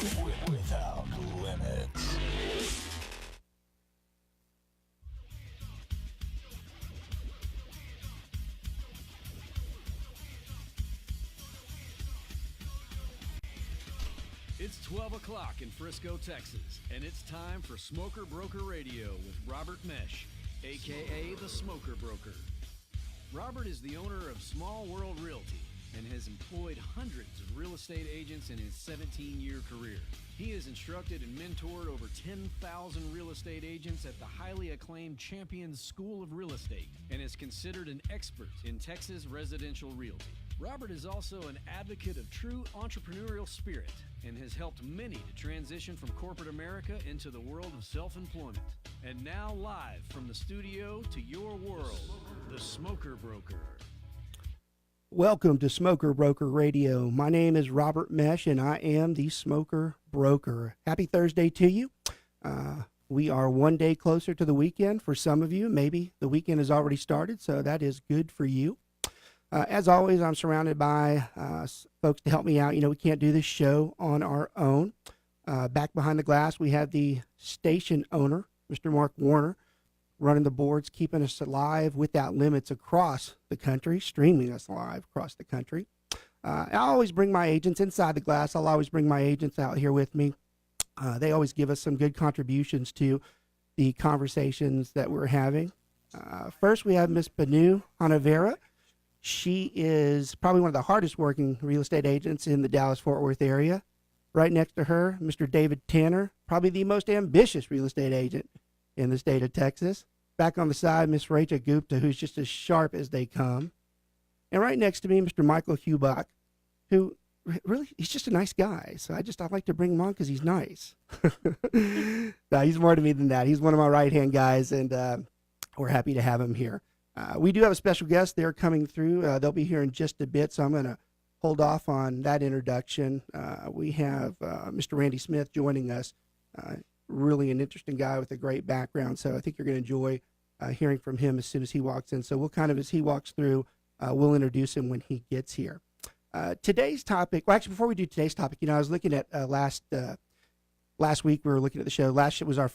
Without limits. It's 12 o'clock in Frisco, Texas, and it's time for Smoker Broker Radio with Robert Mesh, a.k.a. the Smoker Broker. Robert is the owner of Small World Realty and has employed hundreds of real estate agents in his 17-year career. He has instructed and mentored over 10,000 real estate agents at the highly acclaimed Champions School of Real Estate and is considered an expert in Texas residential realty. Robert is also an advocate of true entrepreneurial spirit and has helped many to transition from corporate America into the world of self-employment. And now live from the studio to your world, the Smoker Broker. Welcome to Smoker Broker Radio. My name is Robert Mesh, and I am the Smoker Broker. Happy Thursday to you. We are one day closer to the weekend. For some of you, maybe the weekend has already started, so that is good for you. As always, I'm surrounded by folks to help me out. You know, we can't do this show on our own. Back behind the glass, we have the station owner, Mr. Mark Warner, running the boards, keeping us alive without limits across the country, streaming us live across the country. I always bring my agents inside the glass. I'll always bring my agents out here with me. They always give us some good contributions to the conversations that we're having. First, we have Miss Banu Hanavera. She is probably one of the hardest working real estate agents in the Dallas-Fort Worth area. Right next to her, Mr. David Tanner, probably the most ambitious real estate agent in the state of Texas. Back on the side, Miss Rachel Gupta, who's just as sharp as they come. And right next to me, Mr. Michael Hubach, who really, he's just a nice guy. So I like to bring him on because he's nice. No, he's more to me than that. He's one of my right-hand guys, and we're happy to have him here. We do have a special guest. They're coming through. They'll be here in just a bit, so I'm going to hold off on that introduction. We have Mr. Randy Smith joining us. Really an interesting guy with a great background, so I think you're going to enjoy hearing from him as soon as he walks in. So we'll kind of, as he walks through, we'll introduce him when he gets here. Today's topic, well, actually, before we do today's topic, you know, I was looking at last week, we were looking at the show. Last week was our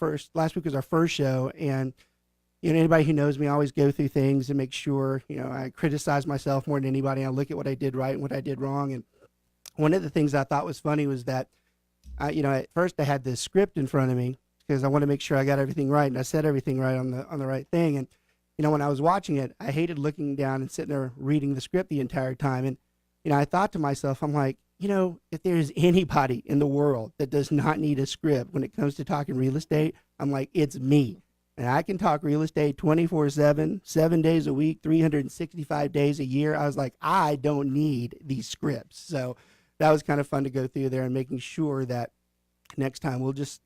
first show, and you know, anybody who knows me, I always go through things and make sure, you know, I criticize myself more than anybody. I look at what I did right and what I did wrong. And one of the things I thought was funny was that, you know, at first I had this script in front of me because I want to make sure I got everything right and I said everything right on the right thing. And, you know, when I was watching it, I hated looking down and sitting there reading the script the entire time. And, you know, I thought to myself, I'm like, you know, if there's anybody in the world that does not need a script when it comes to talking real estate, I'm like, it's me. And I can talk real estate 24/7, 7 days a week, 365 days a year. I was like, I don't need these scripts. So that was kind of fun to go through there and making sure that next time we'll just,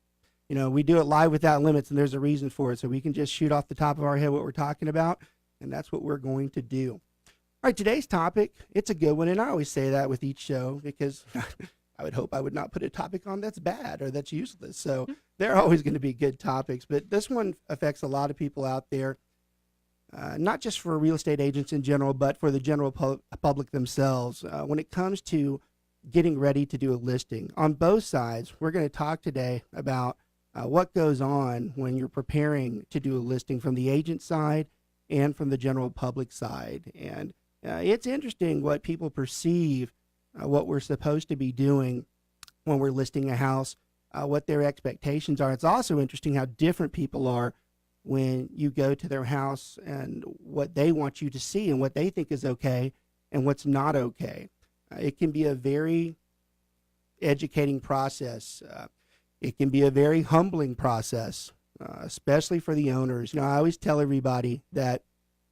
you know, we do it live without limits, and there's a reason for it. So we can just shoot off the top of our head what we're talking about, and that's what we're going to do. All right, today's topic, it's a good one, and I always say that with each show because I would hope I would not put a topic on that's bad or that's useless. So they're always going to be good topics. But this one affects a lot of people out there, not just for real estate agents in general, but for the general public themselves. When it comes to getting ready to do a listing, on both sides, we're going to talk today about what goes on when you're preparing to do a listing from the agent side and from the general public side. And it's interesting what people perceive what we're supposed to be doing when we're listing a house, what their expectations are. It's also interesting how different people are when you go to their house and what they want you to see and what they think is okay and what's not okay. It can be a very educating process. It can be a very humbling process, especially for the owners. You know, I always tell everybody that,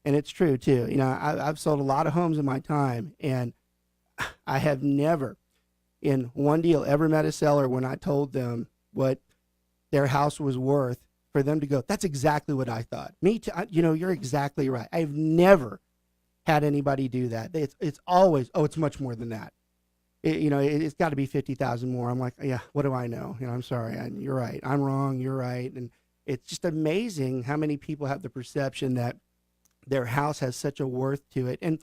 and it's true too, you know, I've sold a lot of homes in my time, and I have never in one deal ever met a seller when I told them what their house was worth for them to go, that's exactly what I thought. Me too. You know, you're exactly right. I've never had anybody do that. It's always, oh, it's much more than that. You know, it's got to be 50,000 more. I'm like, yeah, what do I know? You know, I'm sorry. You're right. I'm wrong. You're right. And it's just amazing how many people have the perception that their house has such a worth to it. And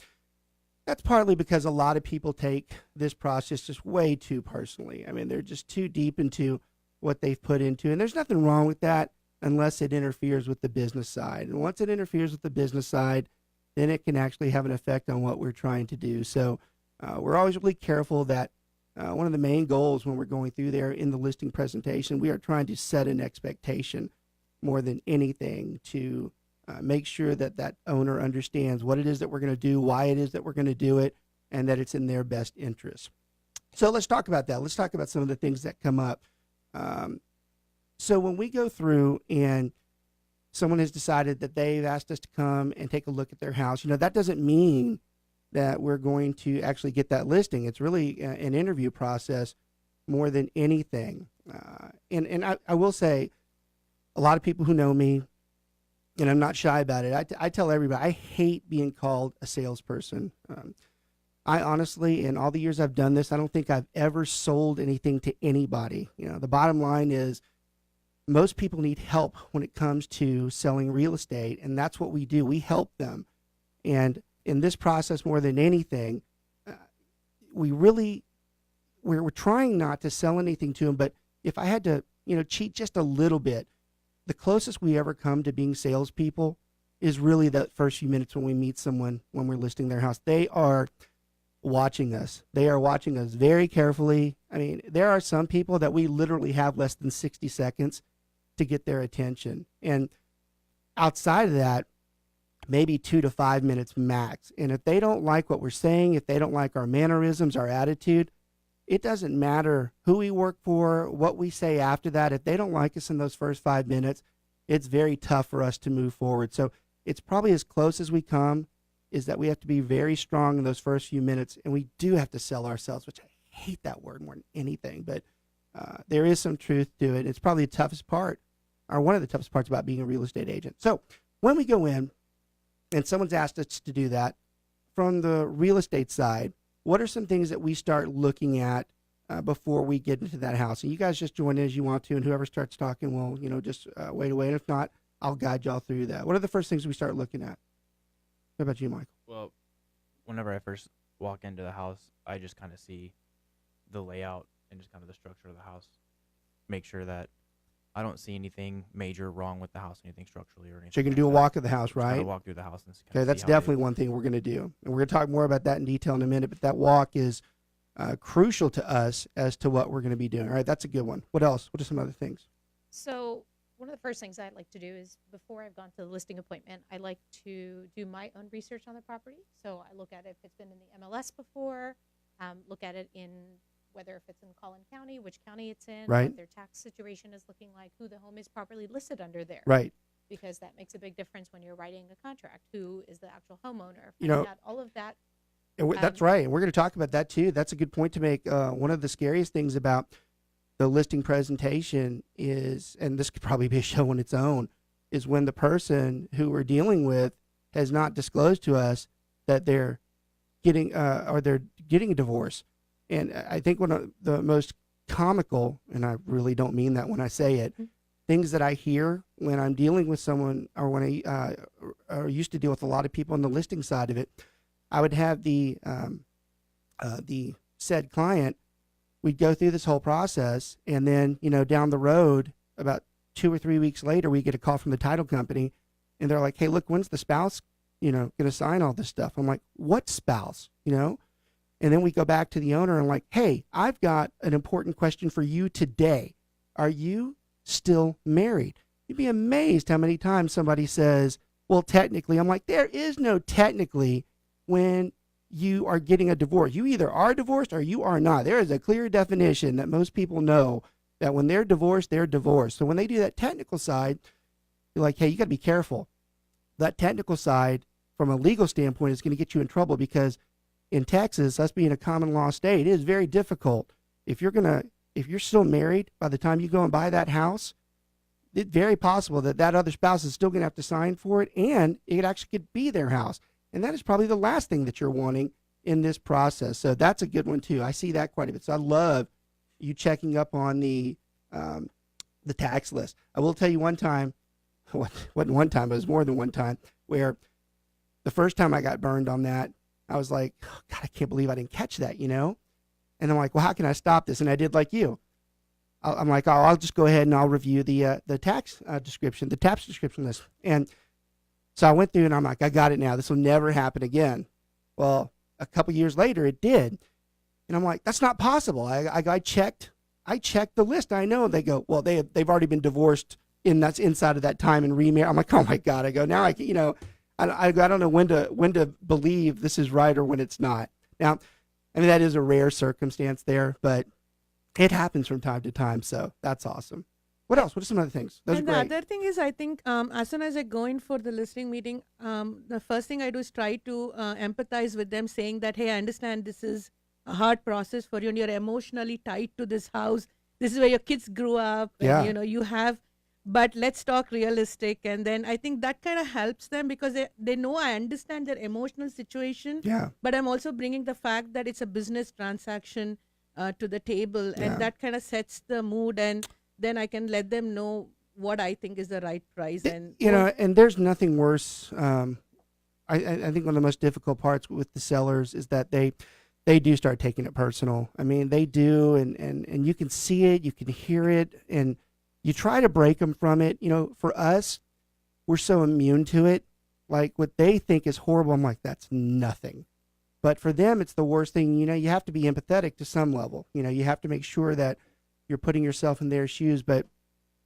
That's partly because a lot of people take this process just way too personally. I mean, they're just too deep into what they've put into, and there's nothing wrong with that unless it interferes with the business side. And once it interferes with the business side, then it can actually have an effect on what we're trying to do. So we're always really careful that one of the main goals when we're going through there in the listing presentation, we are trying to set an expectation more than anything to make sure that that owner understands what it is that we're going to do, why it is that we're going to do it, and that it's in their best interest. So let's talk about that. Let's talk about some of the things that come up. So when we go through and someone has decided that they've asked us to come and take a look at their house, that doesn't mean that we're going to actually get that listing. It's really an interview process more than anything. And I will say, a lot of people who know me, and I'm not shy about it, I tell everybody, I hate being called a salesperson. I honestly, in all the years I've done this, I don't think I've ever sold anything to anybody. The bottom line is most people need help when it comes to selling real estate, and that's what we do. We help them. And in this process, more than anything, we're trying not to sell anything to them, but if I had to, cheat just a little bit, the closest we ever come to being salespeople is really the first few minutes when we meet someone, when we're listing their house. They are watching us. They are watching us very carefully. I mean, there are some people that we literally have less than 60 seconds to get their attention. And outside of that, maybe 2 to 5 minutes max. And if they don't like what we're saying, if they don't like our mannerisms, our attitude, it doesn't matter who we work for, what we say after that. If they don't like us in those first 5 minutes, it's very tough for us to move forward. So it's probably as close as we come, is that we have to be very strong in those first few minutes, and we do have to sell ourselves, which I hate that word more than anything, but there is some truth to it. It's probably the toughest part, or one of the toughest parts about being a real estate agent. So when we go in and someone's asked us to do that, from the real estate side, what are some things that we start looking at before we get into that house? And you guys just join in as you want to, and whoever starts talking will, just wait away. And if not, I'll guide y'all through that. What are the first things we start looking at? What about you, Michael? Well, whenever I first walk into the house, I just kind of see the layout and just kind of the structure of the house. Make sure that I don't see anything major wrong with the house, anything structurally or anything. So you're going to do a walk of the house, right? Kind of walk through the house. And Okay, that's definitely one thing we're going to do. And we're going to talk more about that in detail in a minute, but that walk is crucial to us as to what we're going to be doing. All right, that's a good one. What else? What are some other things? So one of the first things I like to do is, before I've gone to the listing appointment, I like to do my own research on the property. So I look at it if it's been in the MLS before, look at it in whether if it's in Collin County, which county it's in, right, what their tax situation is looking like, who the home is properly listed under there. Right. Because that makes a big difference when you're writing a contract. Who is the actual homeowner? Finding out all of that. That's right. And we're going to talk about that too. That's a good point to make. One of the scariest things about the listing presentation is, and this could probably be a show on its own, is when the person who we're dealing with has not disclosed to us that they're getting a divorce. And I think one of the most comical, and I really don't mean that when I say it, things that I hear when I'm dealing with someone, or when I used to deal with a lot of people on the listing side of it, I would have the said client, we'd go through this whole process, and then, down the road, about 2 or 3 weeks later, we get a call from the title company, and they're like, hey, look, when's the spouse, going to sign all this stuff? I'm like, what spouse, And then we go back to the owner and like, hey, I've got an important question for you today. Are you still married? You'd be amazed how many times somebody says, well, technically. I'm like, there is no technically when you are getting a divorce. You either are divorced or you are not. There is a clear definition that most people know that when they're divorced, they're divorced. So when they do that technical side, you're like, hey, you got to be careful. That technical side, from a legal standpoint, is going to get you in trouble, because in Texas, us being a common law state, it is very difficult. If you're still married by the time you go and buy that house, it's very possible that other spouse is still going to have to sign for it, and it actually could be their house. And that is probably the last thing that you're wanting in this process. So that's a good one too. I see that quite a bit. So I love you checking up on the tax list. I will tell you one time, wasn't one time, but it was more than one time, where the first time I got burned on that, I was like, oh, God, I can't believe I didn't catch that, you know? And I'm like, well, how can I stop this? And I did like you. I'm like, oh, I'll just go ahead and I'll review the tax description, the tax description list. And so I went through and I'm like, I got it now. This will never happen again. Well, a couple years later, it did. And I'm like, that's not possible. I checked the list. I know. They go, well, they've already been divorced that's inside of that time and remarried. I'm like, oh my God. I go, now I can, you know, I don't know when to believe this is right or when it's not. Now, I mean, that is a rare circumstance there, but it happens from time to time. So that's awesome. What else? What are some other things? Those are And the great. other thing is, I think as soon as I go in for the listing meeting, the first thing I do is try to empathize with them, saying that, hey, I understand this is a hard process for you and you're emotionally tied to this house. This is where your kids grew up. Yeah. And, you know, you have, but let's talk realistic. And then I think that kind of helps them because they know I understand their emotional situation. Yeah. But I'm also bringing the fact that it's a business transaction to the table. Yeah. And that kind of sets the mood. And then I can let them know what I think is the right price. And You know, and there's nothing worse. I think one of the most difficult parts with the sellers is that they do start taking it personal. I mean, they do, and you can see it, you can hear it, and you try to break them from it. You know, for us, we're so immune to it. Like what they think is horrible, I'm like, that's nothing. But for them, it's the worst thing. You know, you have to be empathetic to some level. You know, you have to make sure that you're putting yourself in their shoes. But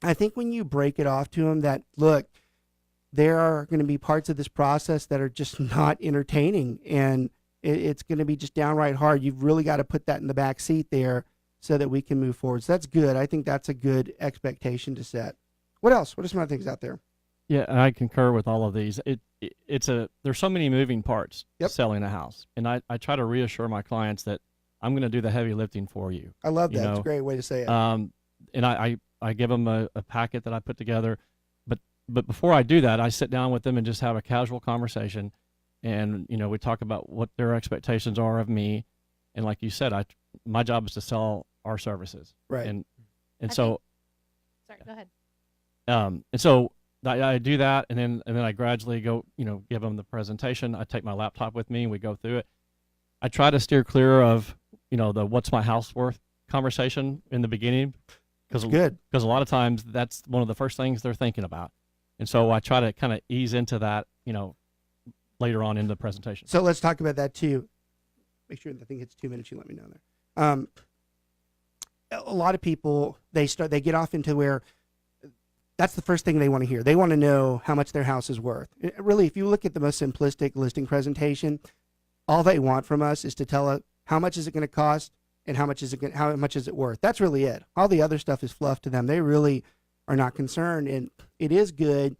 I think when you break it off to them that, look, there are going to be parts of this process that are just not entertaining, and it's going to be just downright hard. You've really got to put that in the back seat there so that we can move forward. So that's good. I think that's a good expectation to set. What else? What are some other things out there? Yeah, and I concur with all of these. There's so many moving parts Yep. selling a house, and I try to reassure my clients that I'm going to do the heavy lifting for you. I love You that. It's a know, great way to say it. And I give them a packet that I put together, but before I do that, I sit down with them and just have a casual conversation, and you know, we talk about what their expectations are of me, and like you said, my job is to sell our services, Right. and I so Sorry, go ahead. and so I do that, and then I gradually go, you know, give them the presentation. I take my laptop with me, and we go through it. I try to steer clear of, you know, the what's my house worth conversation in the beginning, That's good. because a lot of times that's one of the first things they're thinking about, and so I try to kind of ease into that, you know, later on in the presentation. So let's talk about that too. Make sure the thing hits 2 minutes. You let me know there. A lot of people, they get off into where that's the first thing they want to hear. They want to know how much their house is worth. Really, if you look at the most simplistic listing presentation, all they want from us is to tell us how much is it going to cost and how much is it worth. That's really it. All the other stuff is fluff to them. They really are not concerned, and it is good,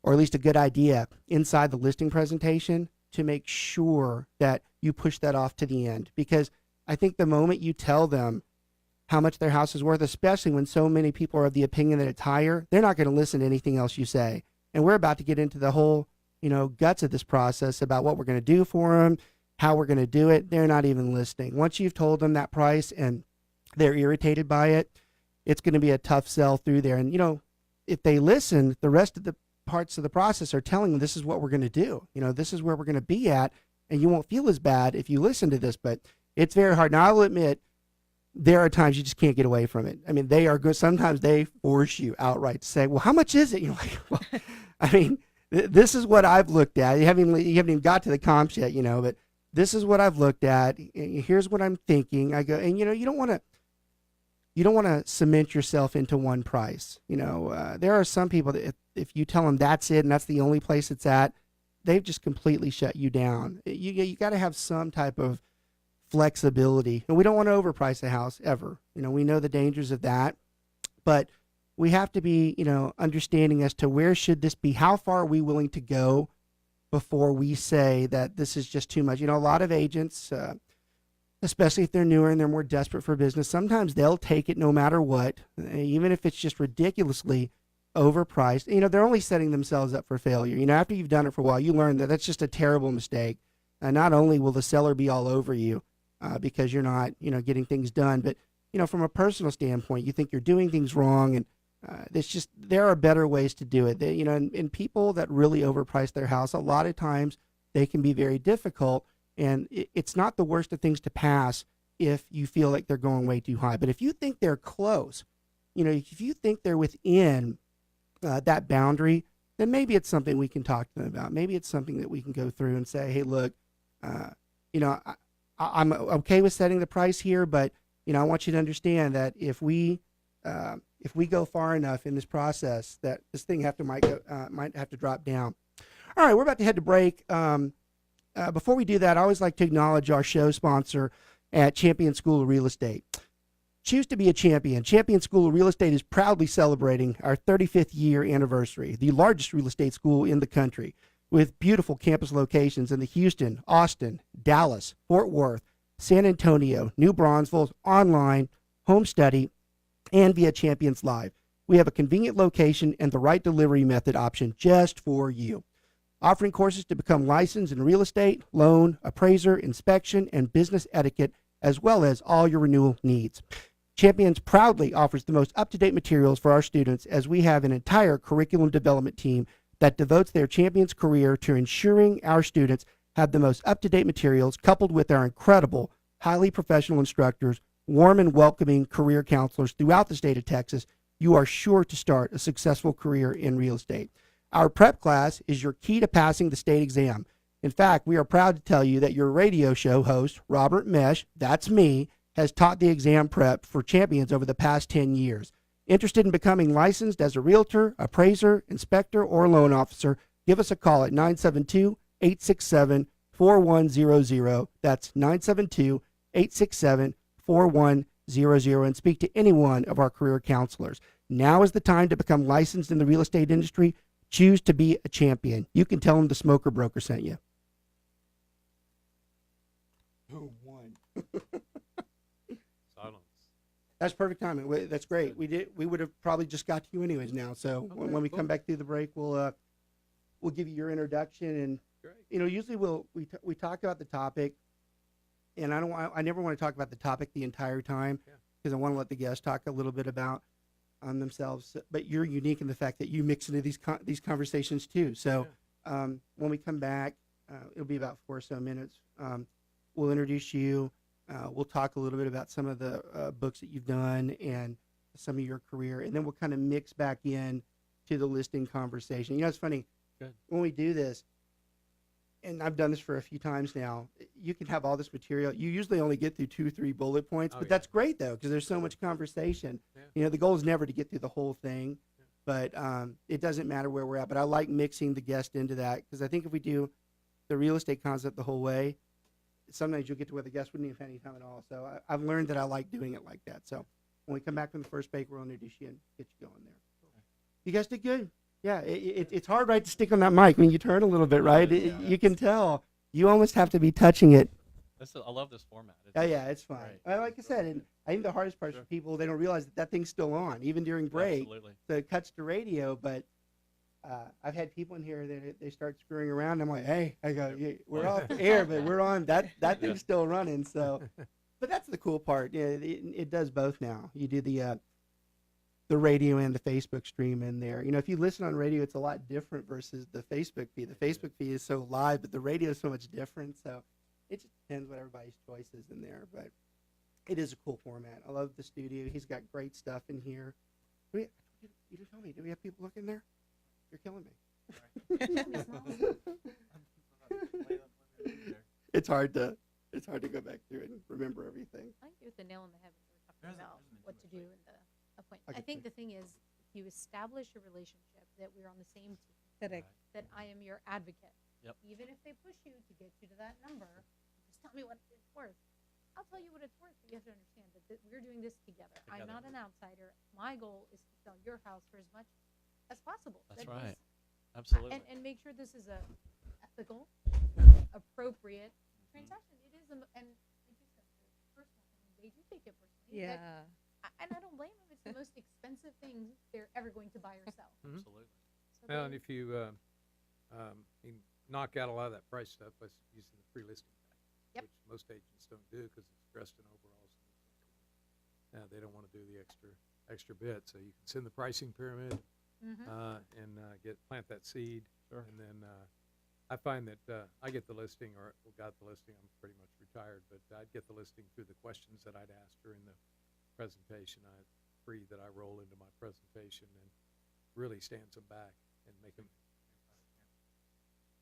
or at least a good idea inside the listing presentation to make sure that you push that off to the end, because I think the moment you tell them how much their house is worth, especially when so many people are of the opinion that it's higher, they're not going to listen to anything else you say. And we're about to get into the whole, you know, guts of this process about what we're going to do for them, how we're going to do it. They're not even listening. Once you've told them that price and they're irritated by it, it's going to be a tough sell through there. And, you know, if they listen, the rest of the parts of the process are telling them this is what we're going to do. You know, this is where we're going to be at, and you won't feel as bad if you listen to this, but it's very hard. Now, I'll admit, there are times you just can't get away from it. I mean, they are good. Sometimes they force you outright to say, well, how much is it? You're like, well, I mean, this is what I've looked at. You haven't even got to the comps yet, you know, but this is what I've looked at. Here's what I'm thinking. I go, and you know, you don't want to cement yourself into one price. You know, there are some people that if you tell them that's it and that's the only place it's at, they've just completely shut you down. You got to have some type of flexibility, and we don't want to overprice a house ever. You know, we know the dangers of that, but we have to be, you know, understanding as to where should this be, how far are we willing to go before we say that this is just too much. You know, a lot of agents, especially if they're newer and they're more desperate for business, sometimes they'll take it no matter what, even if it's just ridiculously overpriced. You know, they're only setting themselves up for failure. You know, after you've done it for a while, you learn that that's just a terrible mistake. And not only will the seller be all over you because you're not, you know, getting things done, but, you know, from a personal standpoint, you think you're doing things wrong, and it's just, there are better ways to do it. They, you know, and people that really overprice their house, a lot of times they can be very difficult And it's not the worst of things to pass if you feel like they're going way too high. But if you think they're close, if you think they're within that boundary, then maybe it's something we can talk to them about. Maybe it's something that we can go through and say, hey, look, I'm okay with setting the price here, but I want you to understand that if we go far enough in this process, that this thing might have to drop down. All right, we're about to head to break. Before we do that, I always like to acknowledge our show sponsor at Champion School of Real Estate. Choose to be a champion. Champion School of Real Estate is proudly celebrating our 35th year anniversary, the largest real estate school in the country, with beautiful campus locations in the Houston, Austin, Dallas, Fort Worth, San Antonio, New Braunfels, online, home study, and via Champions Live. We have a convenient location and the right delivery method option just for you. Offering courses to become licensed in real estate, loan, appraiser, inspection, and business etiquette, as well as all your renewal needs. Champions proudly offers the most up-to-date materials for our students, as we have an entire curriculum development team that devotes their Champions career to ensuring our students have the most up-to-date materials, coupled with our incredible, highly professional instructors, warm and welcoming career counselors throughout the state of Texas. You are sure to start a successful career in real estate. Our prep class is your key to passing the state exam. In fact, we are proud to tell you that your radio show host, Robert Mesh, that's me, has taught the exam prep for Champions over the past 10 years. Interested in becoming licensed as a realtor, appraiser, inspector, or loan officer, give us a call at 972-867-4100. That's 972-867-4100, and speak to any one of our career counselors. Now is the time to become licensed in the real estate industry. Choose to be a champion. You can tell them the Smoker Broker sent you. Who won? Silence. That's perfect timing. That's great. We would have probably just got to you anyways now. So Okay, when we cool. come back through the break, we'll give you your introduction, and Great. usually we talk about the topic, and I never want to talk about the topic the entire time, because I want to let the guests talk a little bit about themselves. But you're unique in the fact that you mix into these conversations too. So when we come back, it'll be about 4 or so minutes. We'll introduce you. We'll talk a little bit about some of the books that you've done and some of your career, and then we'll kind of mix back in to the listing conversation. It's funny. Good. When we do this, and I've done this for a few times now, you can have all this material. You usually only get through 2 or 3 bullet points, but that's great though, because there's so much conversation. Yeah. The goal is never to get through the whole thing, but it doesn't matter where we're at. But I like mixing the guest into that, because I think if we do the real estate concept the whole way, sometimes you'll get to where the guest wouldn't even have any time at all. So I've learned that I like doing it like that. So when we come back from the first break, we'll introduce you and get you going there. You guys did good. Yeah, it's hard, right, to stick on that mic when you turn a little bit, right? You can tell. You almost have to be touching it. I love this format. It's fine. Like I said, and I think the hardest part for people, they don't realize that thing's still on, even during break. Absolutely. So it cuts to radio, but I've had people in here that they start screwing around. I'm like, hey, we're off the air, but we're on. That thing's still running. So, but that's the cool part. Yeah, it does both now. You do the radio and the Facebook stream in there. If you listen on radio, it's a lot different versus the Facebook feed. The Facebook feed is so live, but the radio is so much different. So it just depends what everybody's choice is in there. But it is a cool format. I love the studio. He's got great stuff in here. You didn't tell me. Do we have people looking there? You're killing me. It's hard to go back through it and remember everything. I think you hit the nail on the head when we were talking about what to do in the appointment. Okay, I think good. the thing is, if you establish a relationship that we're on the same team, Correct. that I am your advocate. Yep. Even if they push you to get you to that number, just tell me what it's worth. I'll tell you what it's worth, but you have to understand that we're doing this together. I'm not an outsider. My goal is to sell your house for as much as possible. That's That right. is- Absolutely. and make sure this is a ethical, appropriate transaction. It is, and like you said, the personal thing, they do take it personally. Yeah. And I don't blame them. It's the most expensive thing they're ever going to buy or sell. Absolutely. So Well, and they- if you can knock out a lot of that price stuff by using the free listing pack, Yep. which most agents don't do because it's dressed in overalls. They don't want to do the extra bit. So you can send the pricing pyramid Mhm. and plant that seed, Sure. and then I find that I get the listing, or got the listing. I'm pretty much retired, but I'd get the listing through the questions that I'd ask during the presentation. That I roll into my presentation and really stands them back and make them.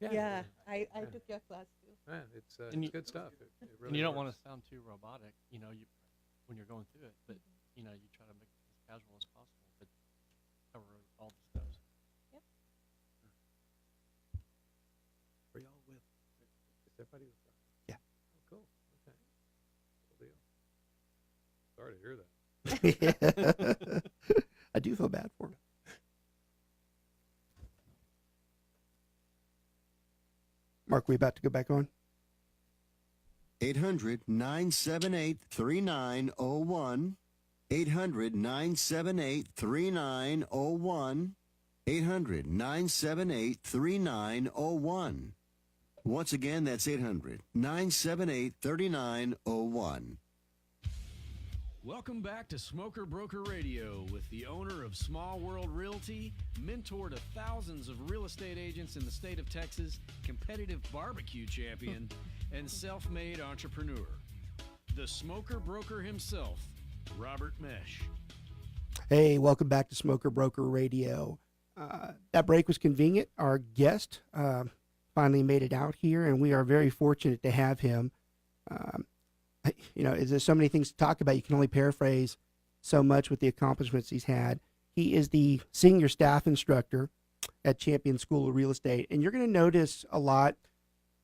I took your class too. Man, it's And it's good stuff. It really And you don't want to works. sound too robotic, you know, when you're going through it, but you know, you try to make it as casual as possible, but cover all the steps. Are y'all with? Is everybody with? Yeah. Oh, cool. Okay. Cool deal. Sorry to hear that. I do feel bad for him. Mark, we about to go back on? 800-978-3901. 800-978-3901. 800-978-3901. Once again, that's 800-978-3901. Welcome back to Smoker Broker Radio with the owner of Small World Realty, mentor to thousands of real estate agents in the state of Texas, competitive barbecue champion, and self-made entrepreneur. The Smoker Broker himself, Robert Mesh. Hey, welcome back to Smoker Broker Radio. That break was convenient. Our guest finally made it out here, and we are very fortunate to have him. There's so many things to talk about. You can only paraphrase so much with the accomplishments he's had. He is the senior staff instructor at Champion School of Real Estate, and you're going to notice a lot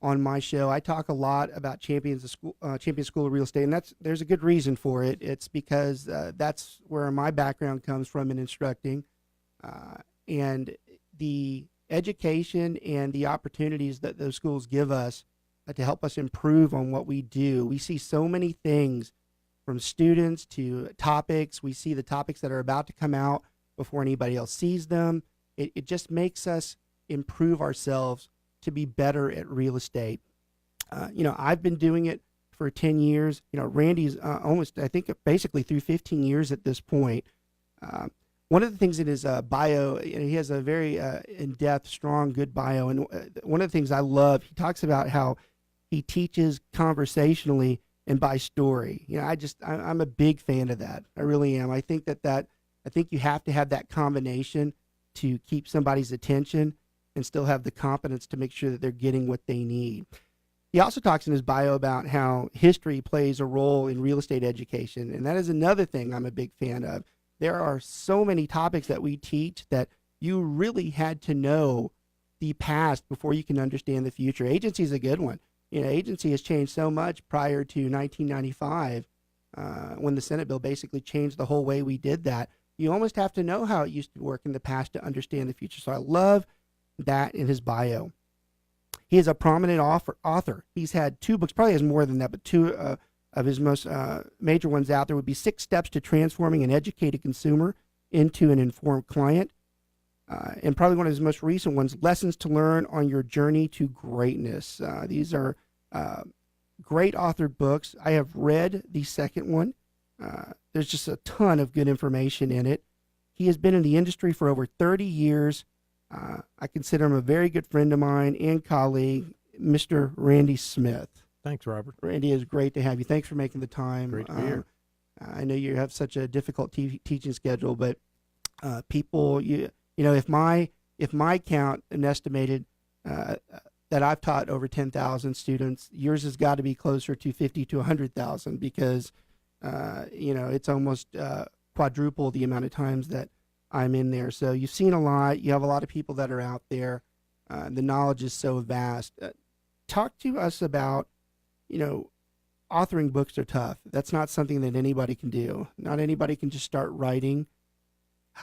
on my show. I talk a lot about Champion School of Real Estate, and there's a good reason for it. It's because that's where my background comes from in instructing, and the education and the opportunities that those schools give us to help us improve on what we do. We see so many things from students to topics. We see the topics that are about to come out before anybody else sees them. It just makes us improve ourselves to be better at real estate. I've been doing it for 10 years. Randy's almost, I think, basically through 15 years at this point. One of the things in his bio, he has a very in-depth, strong, good bio. And one of the things I love, he talks about how he teaches conversationally and by story. I'm a big fan of that. I really am. I think I think you have to have that combination to keep somebody's attention and still have the competence to make sure that they're getting what they need. He also talks in his bio about how history plays a role in real estate education, and that is another thing I'm a big fan of. There are so many topics that we teach that you really had to know the past before you can understand the future. Agency is a good one. Agency has changed so much prior to 1995 when the Senate bill basically changed the whole way we did that. You almost have to know how it used to work in the past to understand the future. So I love that in his bio. He is a prominent author. He's had 2 books, probably has more than that, but 2 of his most major ones out there would be 6 Steps to Transforming an Educated Consumer into an Informed Client. And probably one of his most recent ones, Lessons to Learn on Your Journey to Greatness. These are great authored books. I have read the second one. There's just a ton of good information in it. He has been in the industry for over 30 years. I consider him a very good friend of mine and colleague, Mr. Randy Smith. Thanks, Robert. Randy, it's great to have you. Thanks for making the time. Great to be here. I know you have such a difficult teaching schedule, but people, if my count and estimated that I've taught over 10,000 students, yours has got to be closer to 50 to 100,000 because it's almost quadruple the amount of times that I'm in there. So you've seen a lot. You have a lot of people that are out there. The knowledge is so vast. Talk to us about, authoring books are tough. That's not something that anybody can do. Not anybody can just start writing.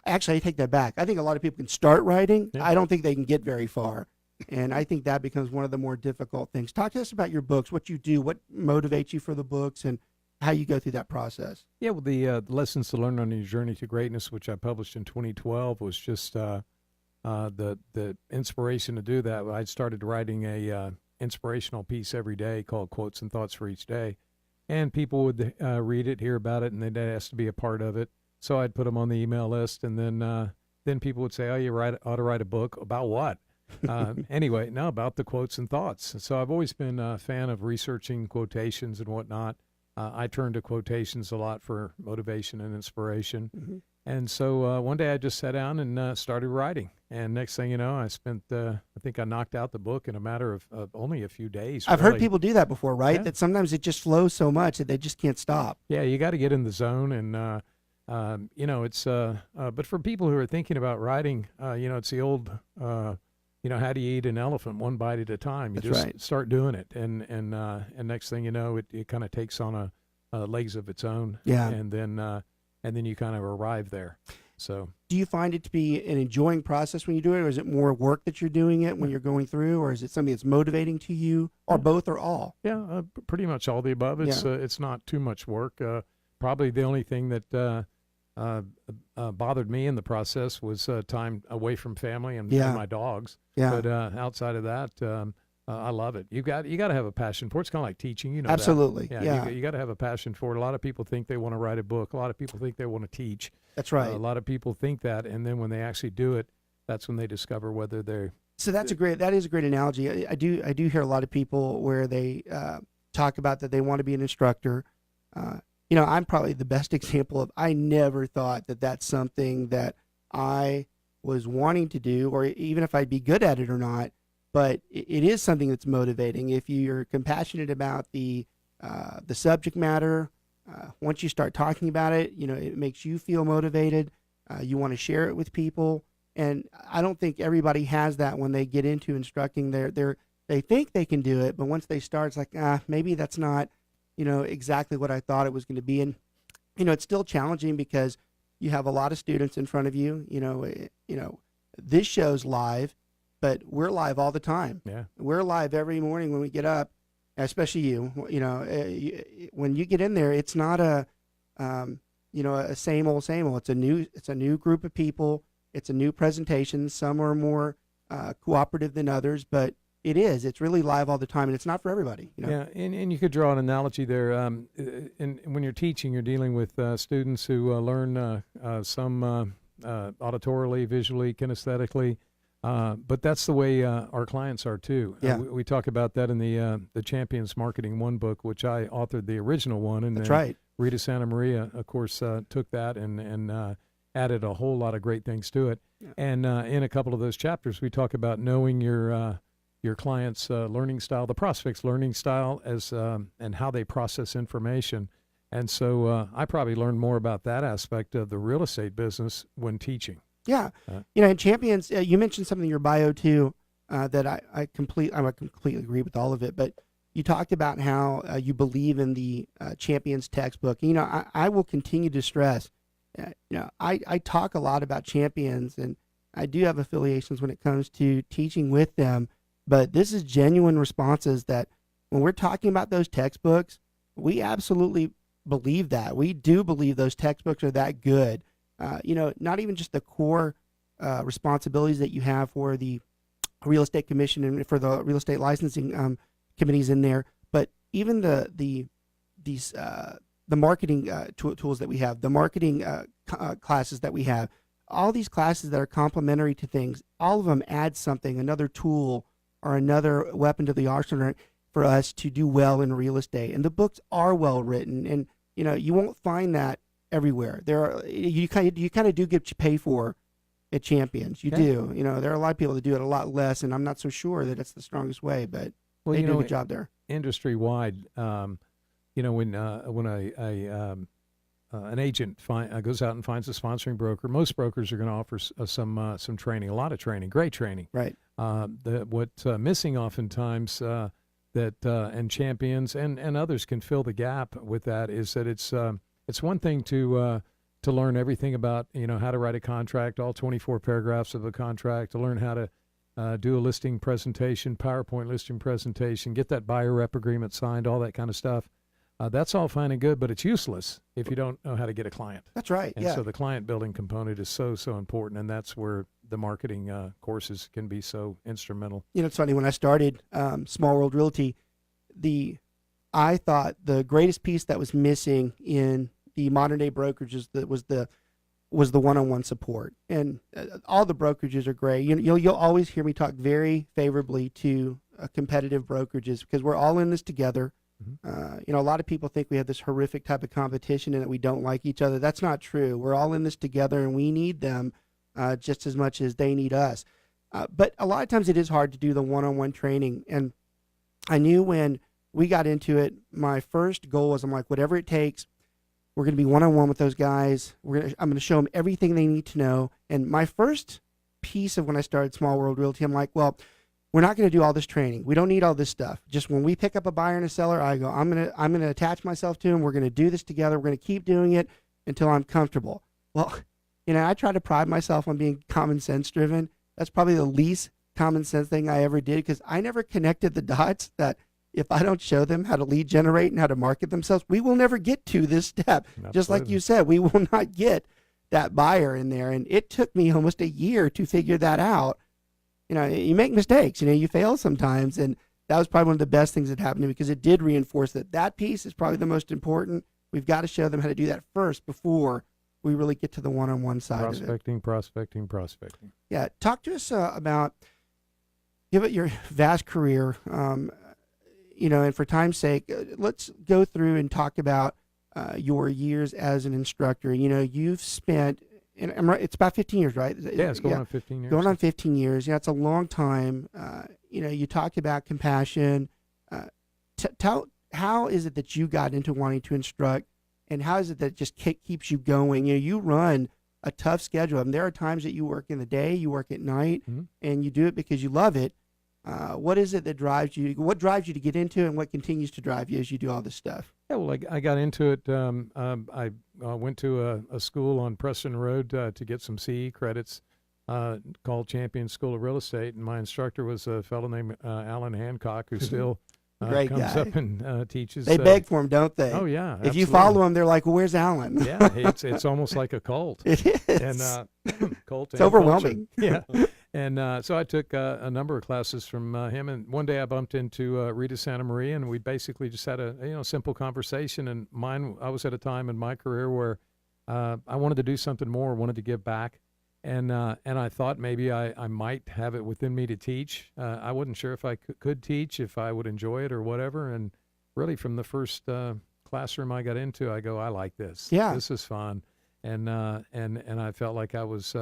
Actually, I take that back. I think a lot of people can start writing. Yeah. I don't think they can get very far. And I think that becomes one of the more difficult things. Talk to us about your books, what you do, what motivates you for the books, and how you go through that process. Yeah, well, the Lessons to Learn on Your Journey to Greatness, which I published in 2012, was just the inspiration to do that. I started writing a inspirational piece every day called Quotes and Thoughts for Each Day, and people would read it, hear about it, and they'd ask to be a part of it. So I'd put them on the email list, and then people would say, "Oh, you ought to write a book about what?" Anyway, now about the quotes and thoughts. So I've always been a fan of researching quotations and whatnot. I turn to quotations a lot for motivation and inspiration. Mhm. And so one day I just sat down and started writing. And next thing you know, I think I knocked out the book in a matter of only a few days. I've heard really. people do that before, right? Yeah. That sometimes it just flows so much that they just can't stop. Yeah, you got to get in the zone, and it's. But for people who are thinking about writing, it's the old, how do you eat an elephant? One bite at a time. You That's just right. start doing it, and next thing you know, it kind of takes on a legs of its own. Yeah. And then you kind of arrive there. So Do you find it to be an enjoying process when you do it, or is it more work that you're doing it when you're going through, or is it something that's motivating to you, or both, or all? yeah, pretty much all the above. It's not too much work. Probably the only thing that bothered me in the process was time away from family and my dogs. Yeah. But outside of that, I love it. You got to have a passion for it. It's kind of like teaching, you know. that. Absolutely. Yeah. Yeah. You got to have a passion for it. A lot of people think they want to write a book. A lot of people think they want to teach. That's right. A lot of people think that, and then when they actually do it, that's when they discover whether they're. So that is a great analogy. I do hear a lot of people where they talk about that they want to be an instructor. I'm probably the best example of, I never thought that that's something that I was wanting to do, or even if I'd be good at it or not. But it is something that's motivating. If you're compassionate about the subject matter, once you start talking about it, it makes you feel motivated. You want to share it with people. And I don't think everybody has that when they get into instructing. They think they can do it, but once they start, it's like, maybe that's not, exactly what I thought it was going to be. And, it's still challenging because you have a lot of students in front of you. This show's live, but we're live all the time. Yeah. We're live every morning when we get up, especially you. When you get in there, it's not a same old. It's a new group of people. It's a new presentation. Some are more cooperative than others, but it's really live all the time, and it's not for everybody. Yeah, and you could draw an analogy there. And when you're teaching, you're dealing with students who learn some auditorily, visually, kinesthetically. But that's the way our clients are too. Yeah. We talk about that in the Champions Marketing 1 book, which I authored the original one. And That's then right. Rita Santa Maria, of course, took that and added a whole lot of great things to it. Yeah. And in a couple of those chapters, we talk about knowing your client's learning style, the prospect's learning style, and how they process information. And so I probably learned more about that aspect of the real estate business when teaching. Yeah. In Champions, you mentioned something in your bio too that I completely agree with all of it. But you talked about how you believe in the Champions textbook. I will continue to stress. I talk a lot about Champions, and I do have affiliations when it comes to teaching with them. But this is genuine responses that when we're talking about those textbooks, we absolutely believe that. We do believe those textbooks are that good. Not even just the core responsibilities that you have for the real estate commission and for the real estate licensing committees in there, but even the marketing tools that we have, the marketing classes that we have, all these classes that are complementary to things, all of them add something, another tool or another weapon to the arsenal for us to do well in real estate. And the books are well written, and you won't find that everywhere. You kind of do get what you pay for at Champions. You do. There are a lot of people that do it a lot less, and I'm not so sure that it's the strongest way, but they do a good job there. Industry wide, when an agent goes out and finds a sponsoring broker, most brokers are going to offer some training, a lot of training, great training. Right. What's missing oftentimes and Champions and others can fill the gap with that is that it's one thing to learn everything about how to write a contract, all 24 paragraphs of a contract, to learn how to do a listing presentation, PowerPoint listing presentation, get that buyer rep agreement signed, all that kind of stuff. That's all fine and good, but it's useless if you don't know how to get a client. That's right. And yeah. so the client building component is so important, and that's where the marketing courses can be so instrumental. It's funny, when I started Small World Realty, I thought the greatest piece that was missing in the modern day brokerages was the was the one-on-one support. And all the brokerages are great. You'll always hear me talk very favorably to competitive brokerages because we're all in this together. A lot of people think we have this horrific type of competition and that we don't like each other. That's not true. We're all in this together, and we need them just as much as they need us. But a lot of times it is hard to do the one-on-one training. And I knew when we got into it, my first goal was, I'm like, whatever it takes, we're going to be one-on-one with those guys. I'm going to show them everything they need to know. And my first piece of when I started Small World Realty, I'm like, well, we're not going to do all this training. We don't need all this stuff. Just when we pick up a buyer and a seller, I go, I'm going to attach myself to them. We're going to do this together. We're going to keep doing it until I'm comfortable. Well, I try to pride myself on being common sense driven. That's probably the least common sense thing I ever did because I never connected the dots that if I don't show them how to lead generate and how to market themselves, we will never get to this step. Absolutely. Just like you said, we will not get that buyer in there. And it took me almost a year to figure that out. You make mistakes, you fail sometimes. And that was probably one of the best things that happened to me because it did reinforce that piece is probably the most important. We've got to show them how to do that first before we really get to the one-on-one side of it. Prospecting. Yeah. Talk to us about, give it your vast career, and for time's sake, let's go through and talk about your years as an instructor. You've spent, and I'm right, it's about 15 years, right? Yeah, it's going on 15 years. Going on 15 years. Yeah, it's a long time. You talked about compassion. How is it that you got into wanting to instruct, and how is it that just keeps you going? You run a tough schedule. I mean, there are times that you work in the day, you work at night, and you do it because you love it. What is it that drives you? What drives you to get into it, and what continues to drive you as you do all this stuff? Yeah, well, I got into it. I went to a school on Preston Road to get some CE credits called Champion School of Real Estate, and my instructor was a fellow named Alan Hancock, who still Great comes guy. up and teaches. They beg for him, don't they? Oh yeah. If you absolutely. follow him, they're like, "Well, where's Alan?" Yeah, it's almost like a cult. It is. And cult. It's and overwhelming. culture. Yeah. And so I took a number of classes from him, and one day I bumped into Rita Santa Maria, and we basically just had a simple conversation. And I was at a time in my career where I wanted to do something more, wanted to give back, and I thought maybe I might have it within me to teach. I wasn't sure if I could teach, if I would enjoy it or whatever. And really, from the first classroom I got into, I go, I like this. Yeah, this is fun, and I felt like I was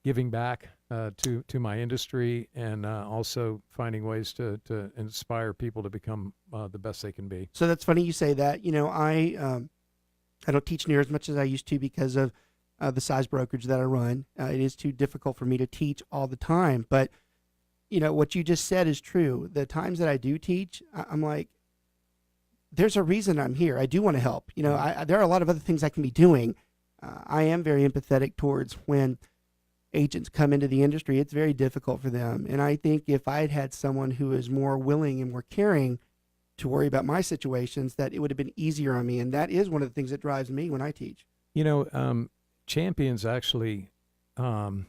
giving back to my industry, and also finding ways to inspire people to become the best they can be. So that's funny you say that. I don't teach near as much as I used to because of the size brokerage that I run. It is too difficult for me to teach all the time. But, what you just said is true. The times that I do teach, I'm like, there's a reason I'm here. I do want to help. There are a lot of other things I can be doing. I am very empathetic towards when agents come into the industry. It's very difficult for them. And I think if I had someone who is more willing and more caring to worry about my situations, that it would have been easier on me. And that is one of the things that drives me when I teach. Champions actually, our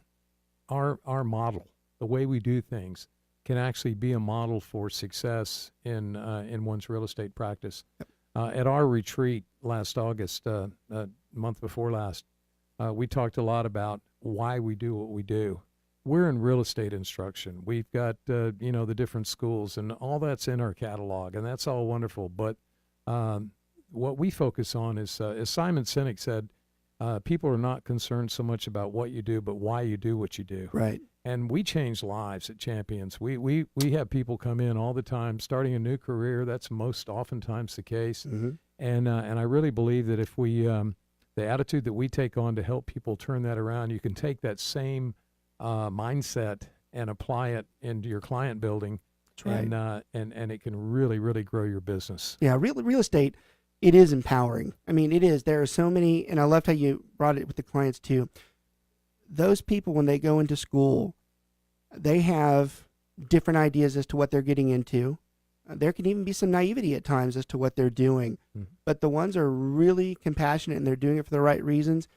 model, the way we do things, can actually be a model for success in one's real estate practice. Yep. At our retreat last August, month before last, we talked a lot about why we do what we do. We're in real estate instruction. We've got the different schools, and all that's in our catalog, and that's all wonderful. But what we focus on is, as Simon Sinek said, people are not concerned so much about what you do, but why you do what you do. Right. And we change lives at Champions. We have people come in all the time, starting a new career. That's most oftentimes the case. Mm-hmm. And I really believe that if we the attitude that we take on to help people turn that around, you can take that same mindset and apply it into your client building. That's right. And it can really, really grow your business. Yeah, real estate, it is empowering. I mean, it is. There are so many, and I loved how you brought it with the clients too. Those people, when they go into school, they have different ideas as to what they're getting into. There can even be some naivety at times as to what they're doing. Mm-hmm. But the ones are really compassionate and they're doing it for the right reasons,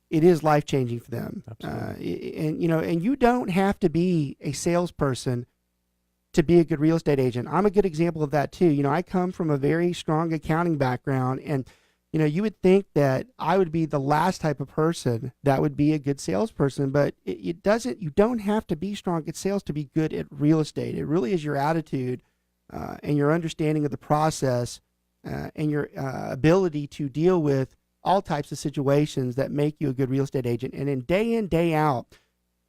it is life-changing for them. Absolutely. And you don't have to be a salesperson to be a good real estate agent. I'm a good example of that too. I come from a very strong accounting background, and You know, you would think that I would be the last type of person that would be a good salesperson, but it doesn't. You don't have to be strong at sales to be good at real estate. It really is your attitude and your understanding of the process and your ability to deal with all types of situations that make you a good real estate agent. And in, day out,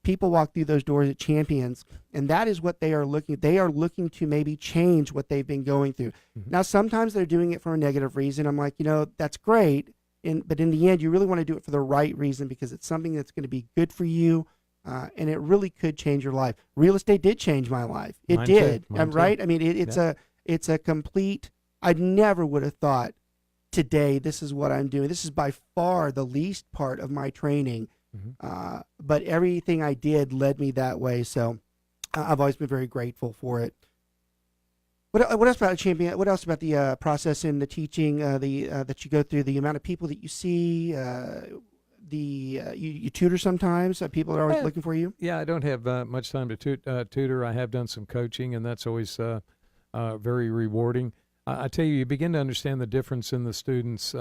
people walk through those doors at Champions, and that is what they are looking. They are looking to maybe change what they've been going through. Now, sometimes they're doing it for a negative reason. I'm like, that's great, but in the end, you really want to do it for the right reason because it's something that's going to be good for you, and it really could change your life. Real estate did change my life. It Mine too. did. Mine I'm too. right. I mean, it's a complete. I never would have thought today this is what I'm doing. This is by far the least part of my training. But everything I did led me that way. So I've always been very grateful for it. What else about Champion? What else about the process in the teaching, that you go through, the amount of people that you see, you tutor sometimes? People are always looking for you? Yeah, I don't have much time to tutor. I have done some coaching, and that's always very rewarding. I tell you, you begin to understand the difference in the students.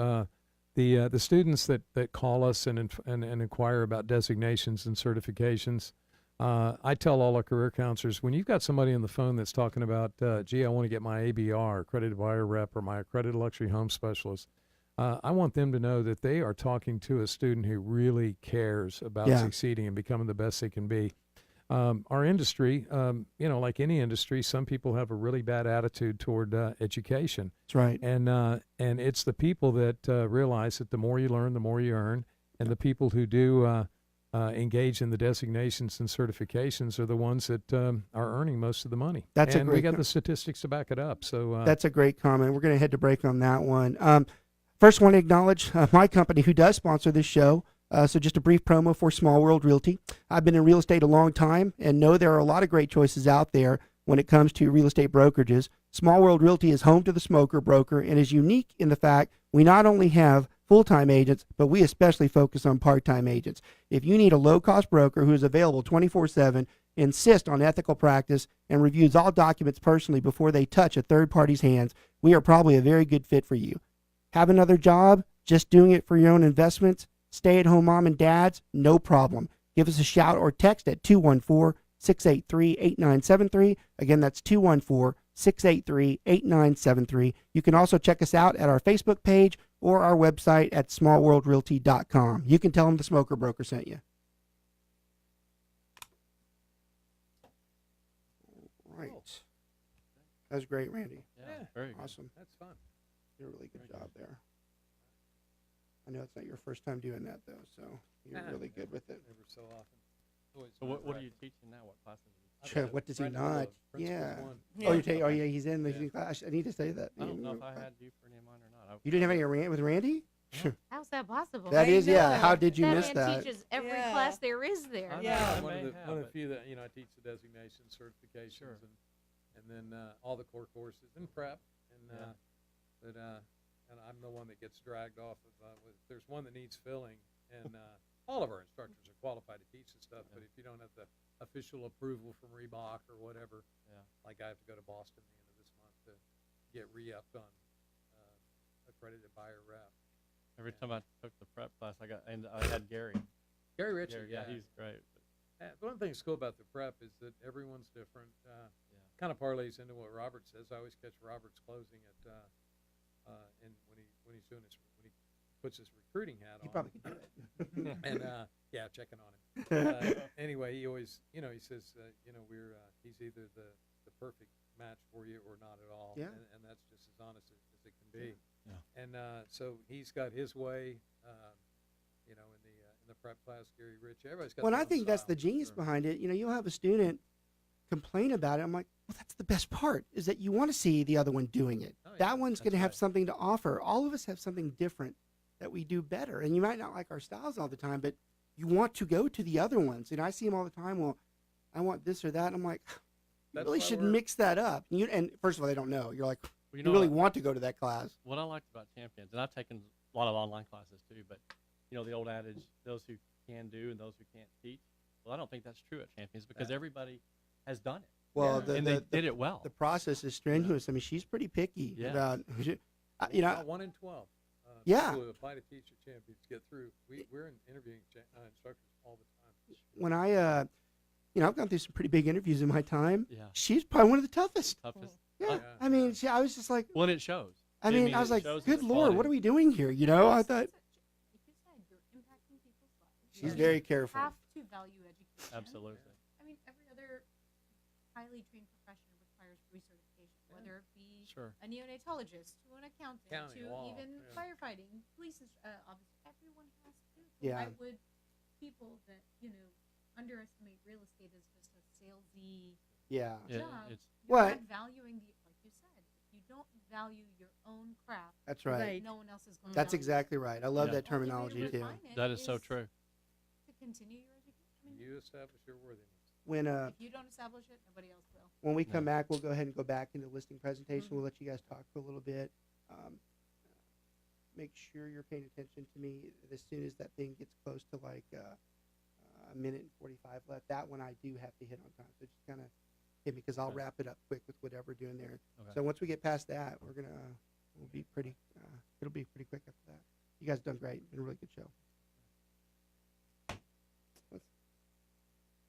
The students that call us and inquire about designations and certifications, I tell all our career counselors, when you've got somebody on the phone that's talking about, gee, I want to get my ABR, accredited buyer rep, or my accredited luxury home specialist, I want them to know that they are talking to a student who really cares about succeeding and becoming the best they can be. Our industry, like any industry, some people have a really bad attitude toward education. That's right. And it's the people that realize that the more you learn, the more you earn, and the people who do engage in the designations and certifications are the ones that are earning most of the money. That's a and great we got the statistics to back it up. So that's a great comment. We're going to head to break on that one. First, want to acknowledge my company who does sponsor this show. So just a brief promo for Small World Realty. I've been in real estate a long time and know there are a lot of great choices out there when it comes to real estate brokerages. Small World Realty is home to the Smoker Broker and is unique in the fact we not only have full-time agents, but we especially focus on part-time agents. If you need a low-cost broker who is available 24/7, insists on ethical practice, and reviews all documents personally before they touch a third party's hands, we are probably a very good fit for you. Have another job? Just doing it for your own investments? Stay-at-home mom and dads? No problem. Give us a shout or text at 214-683-8973. Again, that's 214-683-8973. You can also check us out at our Facebook page or our website at smallworldrealty.com. You can tell them the Smoker Broker sent you. Right. That was great, Randy. Yeah, very good. Awesome. that's fun. You did a really good job there. I know it's not your first time doing that, though, so you're really good with it. Every so often. So what are you teaching now? What classes? Sure, what does he not? Yeah. Yeah. Oh, yeah, he's in the class. I need to say that. I don't know if I had you for name on or not. You didn't have any with Randy? How's that possible? That is, yeah. know. How did you that miss man that? teaches every Yeah. class there is there. I know, Yeah. I One may of have, the but- few that I teach the designations, certifications, Sure. and then all the core courses and prep, and Yeah. and I'm the one that gets dragged off of. There's one that needs filling, and all of our instructors are qualified to teach this stuff, but if you don't have the official approval from Reebok or whatever, Yeah. like I have to go to Boston the end of this month to get re-upped on accredited buyer rep. Every time I took the prep class, I had Gary. Gary Ritchie, Yeah, he's great. The one thing that's cool about the prep is that everyone's different. Kind of parlays into what Robert says. I always catch Robert's closing at, and when he puts his recruiting hat on. He probably could do it. And checking on him. Anyway, he always, he says, he's either the perfect match for you or not at all. Yeah. And that's just as honest as it can be. Yeah. And so he's got his way, in the prep class, Gary Rich. Everybody's got. Well, and their I own think that's style. the genius Sure. behind it. You'll have a student complain about it. I'm like, well, that's the best part, is that you want to see the other one doing it. Oh, yeah. That one's going to That's have right. something to offer. All of us have something different that we do better. And you might not like our styles all the time, but you want to go to the other ones. And I see them all the time. Well, I want this or that. And I'm like, you That's really why should we're- mix that up. And first of all, they don't know. You're like, Well, you know really what? want to go to that class. What I liked about Champions, and I've taken a lot of online classes too, but the old adage, those who can do and those who can't teach. Well, I don't think that's true at Champions because everybody has done it. Well, Yeah. And they did it well. The process is strenuous. I mean, she's pretty picky Yeah. about, 1 in 12. Yeah. People who apply to teacher champions get through. We're interviewing instructors all the time. When I, I've gone through some pretty big interviews in my time. Yeah. She's probably one of the toughest. Toughest. Yeah. Yeah. I mean, I was just like, Well, and it shows. I mean, I was it like, shows good the Lord, quality. what are we doing here? You know, I thought Like you said, you're impacting people's lives. she's You very careful. have to value education. Absolutely. I mean, every other highly trained profession requires recertification, whether it be Sure. a neonatologist to an accountant County to law, even yeah. firefighting, police officer. Everyone has to. So Yeah. why would people that underestimate real estate as just a salesy Yeah. Yeah, job? it's You're Well, not valuing the, like you said, if you don't value your own craft, That's right. Right. no one else is going to. That's exactly right. I love Yeah. that terminology too. that is so true. To continue your education. I mean, You establish your worthiness. When if you don't establish it, nobody else will. when we come No. back, we'll go ahead and go back into the listing presentation. We'll let you guys talk for a little bit. Make sure you're paying attention to me as soon as that thing gets close to like a minute and 45 left. That one I do have to hit on time, so just kind of hit me because I'll Okay. wrap it up quick with whatever we're doing there. Okay. So once we get past that, we'll be pretty. It'll be pretty quick after that. You guys done great. Been a really good show.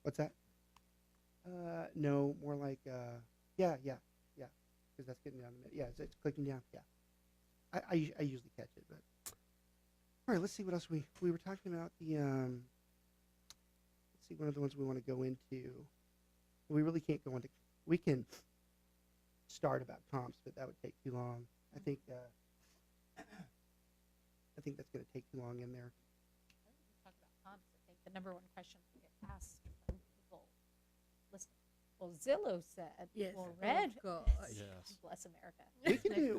What's that? No, more like yeah, because that's getting down the minute. Yeah, it's clicking down. Yeah, I usually catch it, but all right. Let's see what else we were talking about. The let's see, one of the ones we want to go into. We really can't go into. We can start about comps, but that would take too long. I think that's going to take too long in there. Talk about comps. I think the number one question we get asked when people listen. Well, Zillow said. Yes. Well, Oh, Red. God. Yes. Bless America.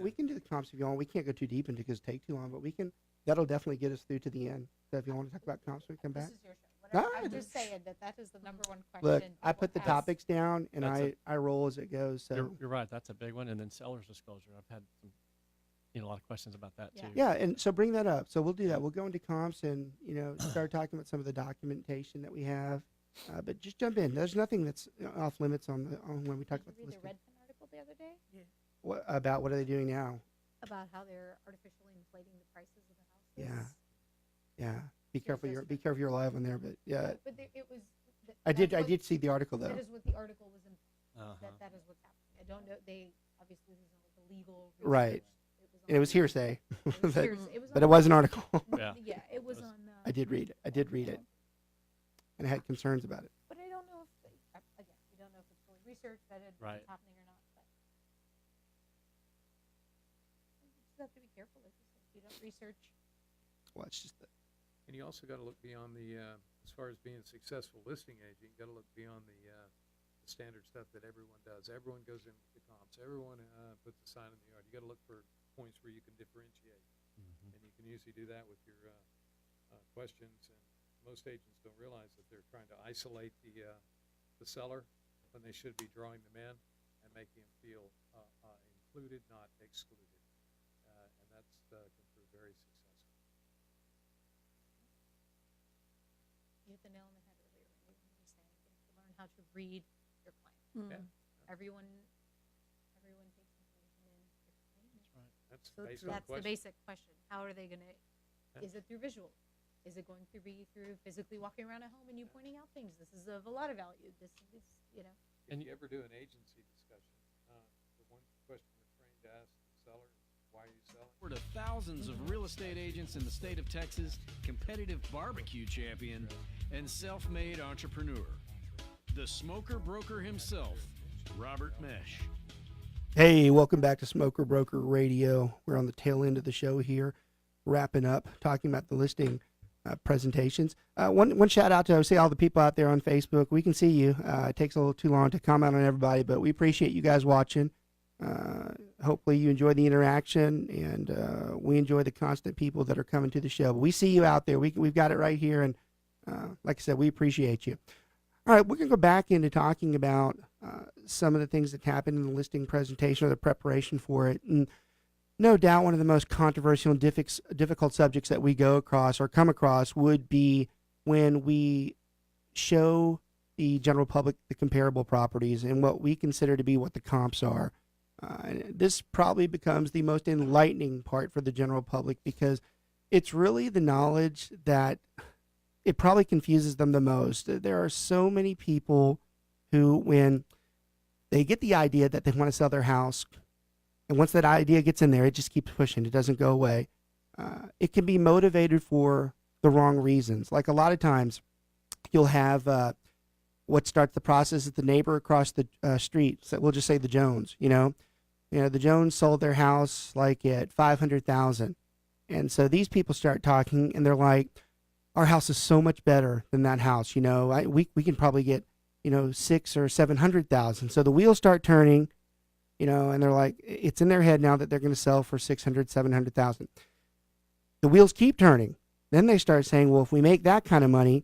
We can do the comps if you want. We can't go too deep into because it'll take too long, but we can. That'll definitely get us through to the end. So if you want to talk about comps, we come This back. is your show. Whatever. No, I'm no. just saying that is the number one question. Look, I people put the ask. topics down and That's I roll as it goes. So You're right. That's a big one. And then seller's disclosure. I've had some, a lot of questions about that Yeah. too. yeah, and so bring that up. So we'll do that. We'll go into comps and start talking about some of the documentation that we have. But just jump in. There's nothing that's off limits on when we talk Did you about the read the listing. Redfin article the other day What are they doing now? about how they're artificially inflating the prices of the houses? Yeah. Yeah, be So careful. just- Be careful. You're live on there. But yeah, But it was. I did. that's I what- did see the article though. That is what the article was. Uh-huh. That is what's happening. I don't know. They obviously there's no like, legal. Right. research. And it was hearsay, It was but, hearsay. It was but on- it was an article. Yeah. Yeah, it was was- on. I did read it. I did read it, and I had concerns about it. But I don't know if again, we don't know if it's fully researched, vetted, Right. what's happening or not. But you just have to be careful. Like you said, if you don't research. Well, it's just And you also got to look beyond the, as far as being a successful listing agent, you got to look beyond the standard stuff that everyone does. Everyone goes in with the comps. Everyone puts a sign in the yard. You got to look for points where you can differentiate, Mhm. and you can usually do that with your questions. And most agents don't realize that they're trying to isolate the seller when they should be drawing them in and making them feel included, not excluded. And that's can prove very successful. You hit the nail on the head earlier when you were saying you have to learn how to read your client. Mm. Yeah. Everyone takes information in differently. That's right. That's So based true. on That's the question. basic question. How are they going to? Yeah. Is it through visual? Is it going to be through physically walking around a home and you pointing out things? This is of a lot of value. This is, If And you ever do an agency discussion, the one question we're trained to ask the seller is, why are you selling? We're to thousands of real estate agents in the state of Texas, competitive barbecue champion, and self-made entrepreneur. The smoker broker himself, Robert Mesh. Hey, welcome back to Smoker Broker Radio. We're on the tail end of the show here, wrapping up, talking about the listing presentations. One shout out to, I would say, all the people out there on Facebook. We can see you. It takes a little too long to comment on everybody, but we appreciate you guys watching. Hopefully you enjoy the interaction, and we enjoy the constant people that are coming to the show. But we see you out there. We've got it right here, and like I said, we appreciate you. All right, we're going to go back into talking about some of the things that happened in the listing presentation or the preparation for it. And no doubt one of the most controversial and difficult subjects that we go across or come across would be when we show the general public the comparable properties and what we consider to be what the comps are. And this probably becomes the most enlightening part for the general public because it's really the knowledge that it probably confuses them the most. There are so many people who, when they get the idea that they want to sell their house, and once that idea gets in there, it just keeps pushing. It doesn't go away. It can be motivated for the wrong reasons. Like a lot of times, you'll have what starts the process is the neighbor across the street. So we'll just say the Jones. The Jones sold their house like at $500,000, and so these people start talking, and they're like, "Our house is so much better than that house. We can probably get $600,000 or $700,000." So the wheels start turning, and they're like, it's in their head now that they're going to sell for $600,000, $700,000. The wheels keep turning. Then they start saying, well, if we make that kind of money,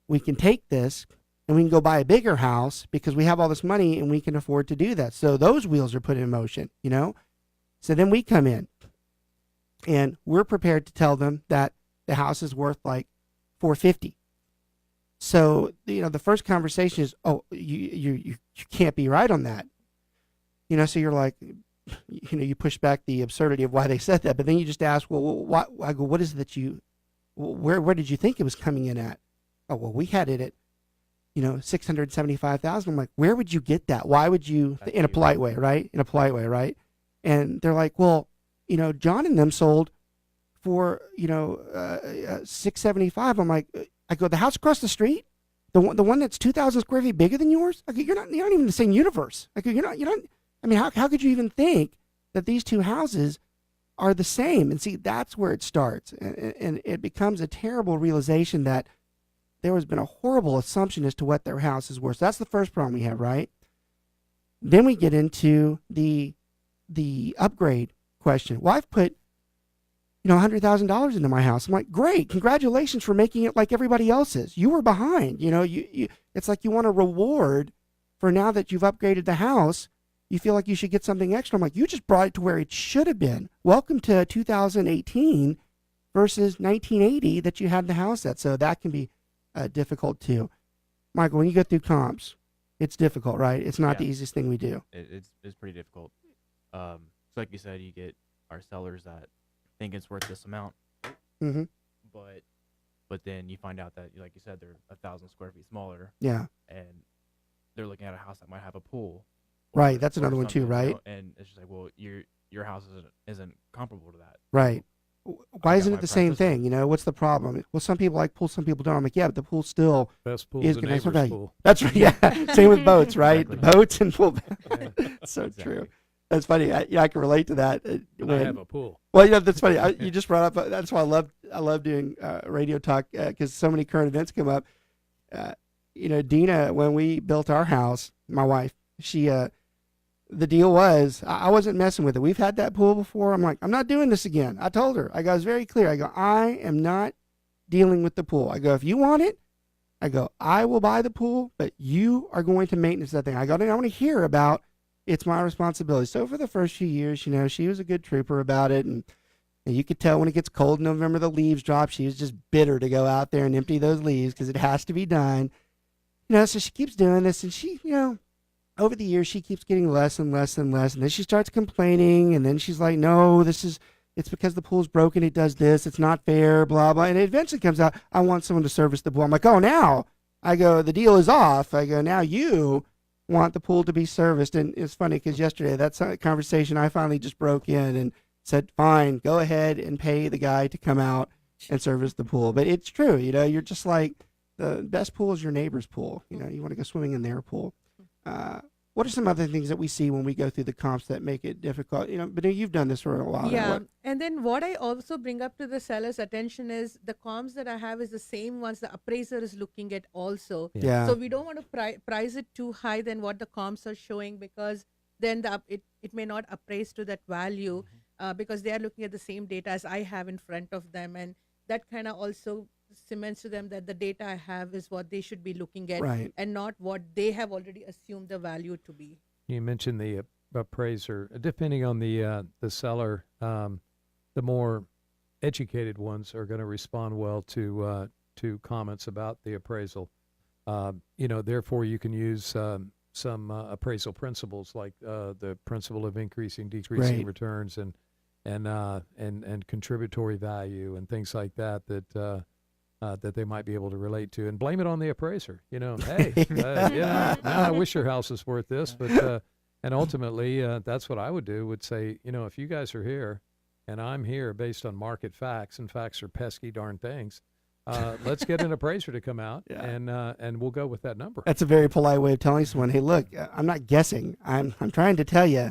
we can take this and we can go buy a bigger house because we have all this money and we can afford to do that. So those wheels are put in motion, So then we come in and we're prepared to tell them that the house is worth like $450,000. So, the first conversation is, oh, you can't be right on that. So you're like, you push back the absurdity of why they said that, but then you just ask, well, what? I go, what is it that where did you think it was coming in at? Oh, well, we had it at, $675,000. I'm like, where would you get that? Why would you, in a polite way, right? In a polite way, right? And they're like, well, John and them sold for, $675,000. I'm like, I go, the house across the street, the one that's 2,000 square feet bigger than yours. I go, you're not even in the same universe. I go, you're not. I mean, how could you even think that these two houses are the same? And see, that's where it starts, and it becomes a terrible realization that there has been a horrible assumption as to what their house is worth. So that's the first problem we have, right? Then we get into the upgrade question. Well, I've put $100,000 into my house. I'm like, great, congratulations for making it like everybody else's. You were behind. It's like you want a reward for now that you've upgraded the house. You feel like you should get something extra. I'm like, you just brought it to where it should have been. Welcome to 2018 versus 1980 that you had the house at. So that can be difficult too. Michael, when you go through comps, it's difficult, right? It's not the easiest thing we do. It's pretty difficult. So like you said, you get our sellers that think it's worth this amount, Mm-hmm. but then you find out that, like you said, they're 1,000 square feet smaller. Yeah. And they're looking at a house that might have a pool. Right. That's or another one too, something, right? And it's just like, well, your house isn't comparable to that. Right. Why got isn't my it the same price this thing? What's the problem? Well, some people like pools, some people don't. I'm like, yeah, but the pool still Best pool is is a good. That's neighbor's okay. pool. That's right. Yeah. Same with boats, right? Exactly. The boats and pool. So Exactly. true. That's funny. I can relate to that. I have a pool. Well, that's funny. You just brought up. That's why I love doing radio talk because so many current events come up. Dina, when we built our house, my wife, she the deal was I wasn't messing with it. We've had that pool before. I'm like, I'm not doing this again. I told her. I was very clear. I go, I am not dealing with the pool. I go, if you want it, I go, I will buy the pool, but you are going to maintenance that thing. I go, I want to hear about. It's my responsibility. So for the first few years, she was a good trooper about it, and you could tell when it gets cold in November, the leaves drop. She was just bitter to go out there and empty those leaves because it has to be done. So she keeps doing this, and she, over the years, she keeps getting less and less and less. And then she starts complaining. And then she's like, no, it's because the pool's broken. It does this. It's not fair, blah, blah. And it eventually comes out, I want someone to service the pool. I'm like, oh, now. I go, the deal is off. I go, now you want the pool to be serviced. And it's funny because yesterday, that's a conversation I finally just broke in and said, fine, go ahead and pay the guy to come out and service the pool. But it's true. You're just like, the best pool is your neighbor's pool. You want to go swimming in their pool. What are some other things that we see when we go through the comps that make it difficult? But you've done this for a while. Yeah. Now. And then what I also bring up to the seller's attention is the comps that I have is the same ones the appraiser is looking at also. Yeah. So we don't want to price it too high than what the comps are showing because then it may not appraise to that value because they are looking at the same data as I have in front of them. And that kind of also cements to them that the data I have is what they should be looking at Right. and not what they have already assumed the value to be. You mentioned the appraiser. Depending on the seller, the more educated ones are going to respond well to comments about the appraisal. Therefore, you can use some appraisal principles like the principle of increasing, decreasing Right. returns, and contributory value and things like that that they might be able to relate to, and blame it on the appraiser. Hey, I wish your house was worth this, but and ultimately that's what I would do. Would say, if you guys are here, and I'm here based on market facts, and facts are pesky darn things. Let's get an appraiser to come out, Yeah. and we'll go with that number. That's a very polite way of telling someone, hey, look, I'm not guessing. I'm trying to tell you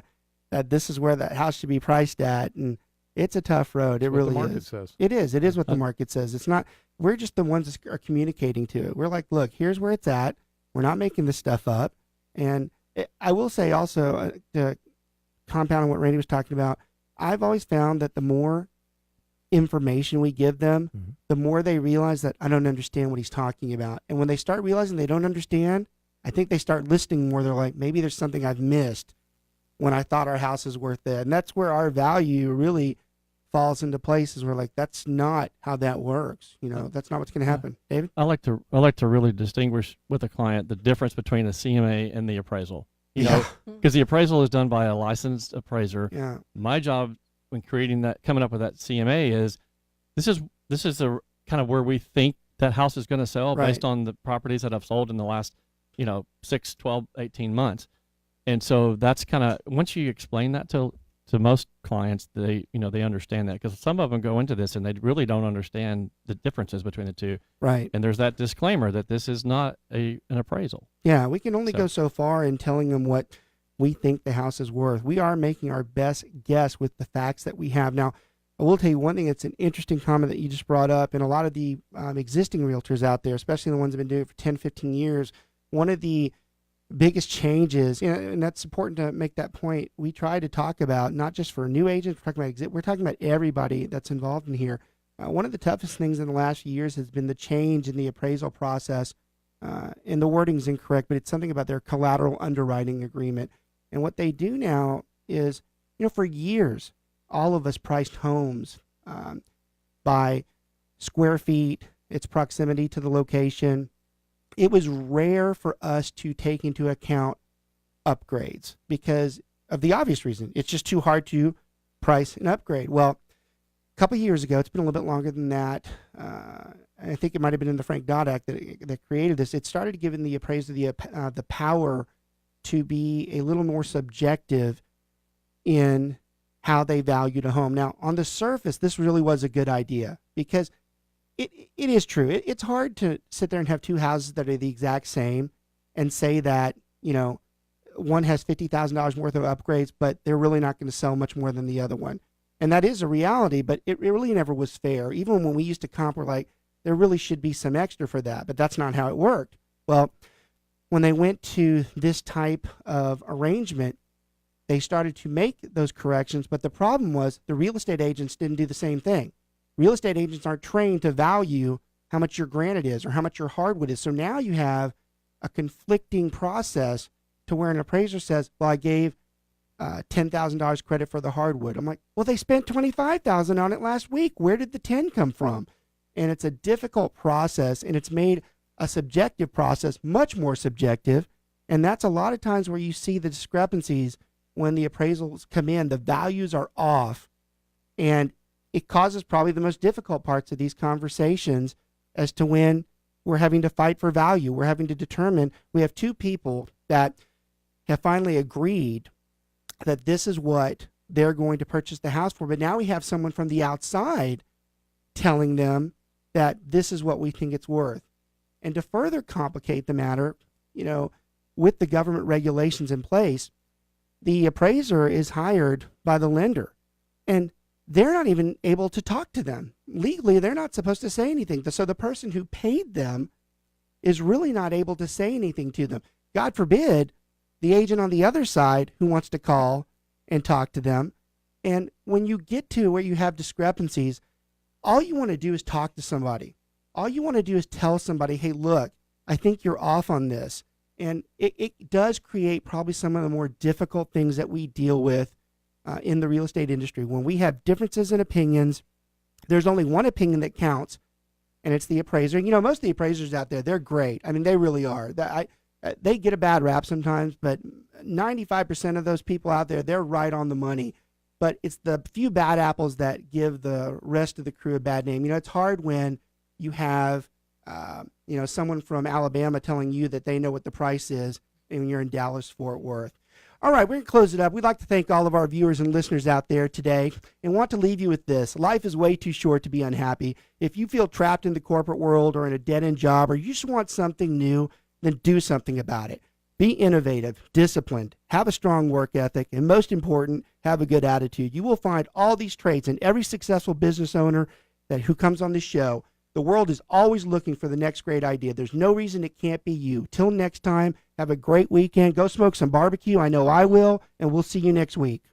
that this is where that house should be priced at, and it's a tough road. It That's what really the market is. says. It is. It is what the market says. It's not. We're just the ones that are communicating to it. We're like, look, here's where it's at. We're not making this stuff up. And I will say also, to compound on what Randy was talking about, I've always found that the more information we give them, Mhm. the more they realize that I don't understand what he's talking about. And when they start realizing they don't understand, I think they start listening more. They're like, maybe there's something I've missed when I thought our house is worth it. And that's where our value really falls into place, is we're like, that's not how that works. That's not what's going to happen. David? I like to really distinguish with a client the difference between the CMA and the appraisal. Because the appraisal is done by a licensed appraiser. Yeah. My job when coming up with that CMA is this is the kind of where we think that house is going to sell based Right. on the properties that have sold in the last 6, 12, 18 months. And so that's kind of, once you explain that to most clients, they understand that, because some of them go into this and they really don't understand the differences between the two. Right. And there's that disclaimer that this is not an appraisal. Yeah, we can only So- go so far in telling them what we think the house is worth. We are making our best guess with the facts that we have. Now, I will tell you one thing. It's an interesting comment that you just brought up. And a lot of the existing realtors out there, especially the ones that have been doing it for 10, 15 years, one of the biggest changes, and that's important to make that point, we try to talk about, not just for new agents, we're talking about everybody that's involved in here. One of the toughest things in the last few years has been the change in the appraisal process. And the wording is incorrect, but it's something about their collateral underwriting agreement. And what they do now is, for years, all of us priced homes by square feet, its proximity to the location. It was rare for us to take into account upgrades because of the obvious reason. It's just too hard to price an upgrade. Well, a couple of years ago, it's been a little bit longer than that. I think it might have been in the Frank Dodd Act that created this. It started giving the appraiser the power to be a little more subjective in how they valued a home. Now, on the surface, this really was a good idea because it is true. It's hard to sit there and have two houses that are the exact same and say that, one has $50,000 worth of upgrades, but they're really not going to sell much more than the other one. And that is a reality, but it really never was fair. Even when we used to comp, we're like, there really should be some extra for that, but that's not how it worked. Well, when they went to this type of arrangement, they started to make those corrections, but the problem was the real estate agents didn't do the same thing. Real estate agents aren't trained to value how much your granite is or how much your hardwood is. So now you have a conflicting process to where an appraiser says, well, I gave $10,000 credit for the hardwood. I'm like, well, they spent $25,000 on it last week. Where did the 10 come from? And it's a difficult process, and it's made a subjective process much more subjective. And that's a lot of times where you see the discrepancies when the appraisals come in. The values are off, and it causes probably the most difficult parts of these conversations as to when we're having to fight for value. We're having to determine, we have two people that have finally agreed that this is what they're going to purchase the house for. But now we have someone from the outside telling them that this is what we think it's worth. And to further complicate the matter, with the government regulations in place, the appraiser is hired by the lender, and they're not even able to talk to them. Legally, they're not supposed to say anything. So the person who paid them is really not able to say anything to them. God forbid the agent on the other side who wants to call and talk to them. And when you get to where you have discrepancies, all you want to do is talk to somebody. All you want to do is tell somebody, hey, look, I think you're off on this. And it does create probably some of the more difficult things that we deal with in the real estate industry. When we have differences in opinions, there's only one opinion that counts, and it's the appraiser. Most of the appraisers out there, they're great. I mean, they really are. they get a bad rap sometimes, but 95% of those people out there, they're right on the money. But it's the few bad apples that give the rest of the crew a bad name. You know, it's hard when you have, someone from Alabama telling you that they know what the price is and you're in Dallas, Fort Worth. All right, we're going to close it up. We'd like to thank all of our viewers and listeners out there today and want to leave you with this. Life is way too short to be unhappy. If you feel trapped in the corporate world or in a dead-end job or you just want something new, then do something about it. Be innovative, disciplined, have a strong work ethic, and most important, have a good attitude. You will find all these traits in every successful business owner who comes on this show. The world is always looking for the next great idea. There's no reason it can't be you. Till next time, have a great weekend. Go smoke some barbecue. I know I will, and we'll see you next week.